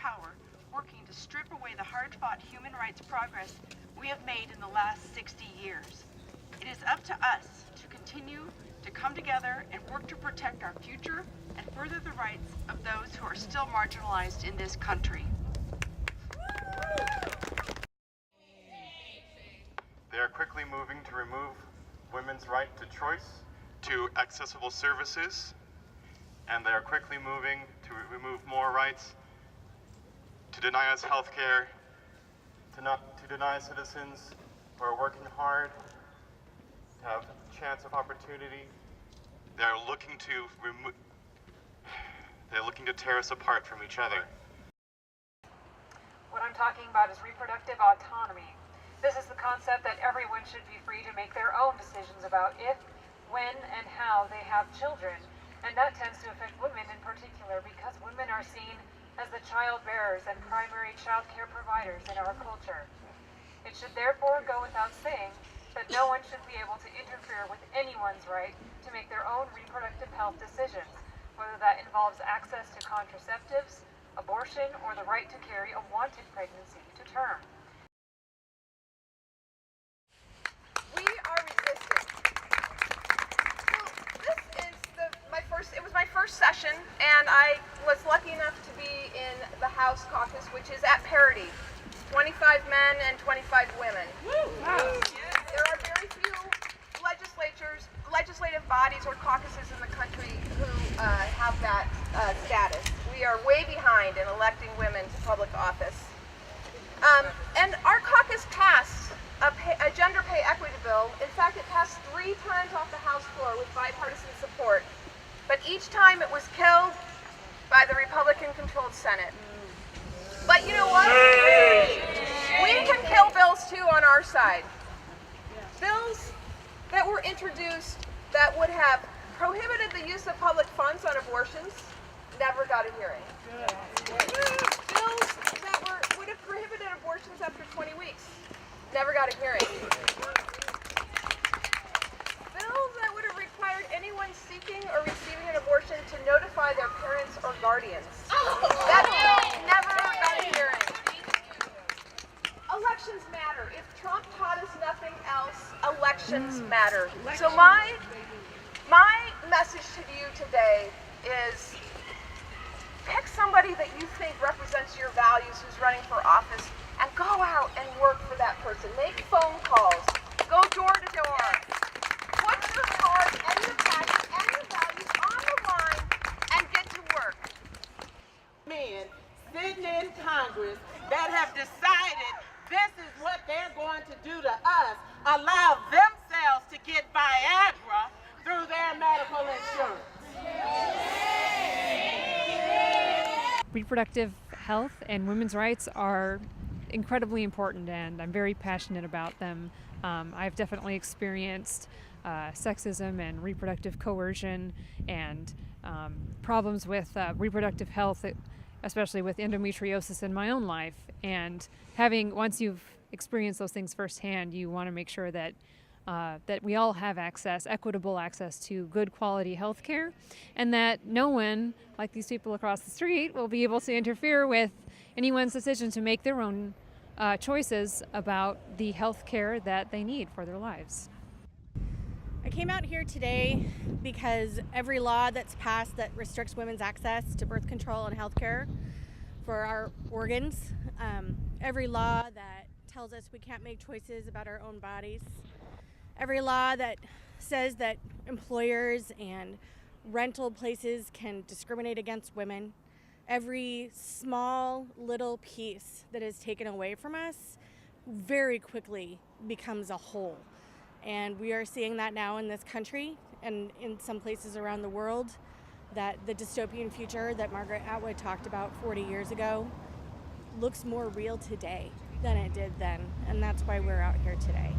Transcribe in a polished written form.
power, working to strip away the hard-fought human rights progress we have made in the last 60 years. It is up to us to continue to come together and work to protect our future and further the rights of those who are still marginalized in this country. They are quickly moving to remove women's right to choice, to accessible services, and they are quickly moving to remove more rights, to deny us health care, to deny citizens who are working hard to have a chance of opportunity. They're looking to tear us apart from each other. What I'm talking about is reproductive autonomy. This is the concept that everyone should be free to make their own decisions about if, when, and how they have children. And that tends to affect women in particular because women are seen as the child bearers and primary child care providers in our culture. It should therefore go without saying that no one should be able to interfere with anyone's right to make their own reproductive health decisions, whether that involves access to contraceptives, abortion, or the right to carry a wanted pregnancy to term. We are resisting. So this is it was my first session, and I was lucky enough to be in the House caucus, which is at parity, 25 men and 25 women. Wow. There are very few legislative bodies or caucuses in the country who have that status. We are way behind in electing women to public office. And our caucus passed a gender pay equity bill. In fact, it passed 3 times off the House floor with bipartisan support. But each time it was killed by the Republican-controlled Senate. But you know what? We can kill bills too on our side. Bills that were introduced that would have prohibited the use of public funds on abortions never got a hearing. Bills that would have prohibited abortions after 20 weeks never got a hearing. Bills that would have required anyone seeking or receiving an abortion to notify their parents or guardians. That bill never got a hearing. Elections matter. If Trump taught us nothing else, elections matter. So my message to you today is pick somebody that you think represents your values who's running for office and go out and work for that person. Make phone calls. Go door to door. Put your heart and your passion and your values on the line and get to work. Men sitting in Congress that have decided this is what they're going to do to us, allow themselves to get Viagra through their medical insurance. Reproductive health and women's rights are incredibly important, and I'm very passionate about them. I've definitely experienced sexism and reproductive coercion and problems with reproductive health, especially with endometriosis in my own life. And once you've experienced those things firsthand, you want to make sure that that we all have equitable access to good quality health care, and that no one, like these people across the street, will be able to interfere with anyone's decision to make their own choices about the health care that they need for their lives. I came out here today because every law that's passed that restricts women's access to birth control and health care for our organs, every law that tells us we can't make choices about our own bodies, every law that says that employers and rental places can discriminate against women, every small little piece that is taken away from us very quickly becomes a whole. And we are seeing that now in this country and in some places around the world, that the dystopian future that Margaret Atwood talked about 40 years ago looks more real today than it did then. And that's why we're out here today.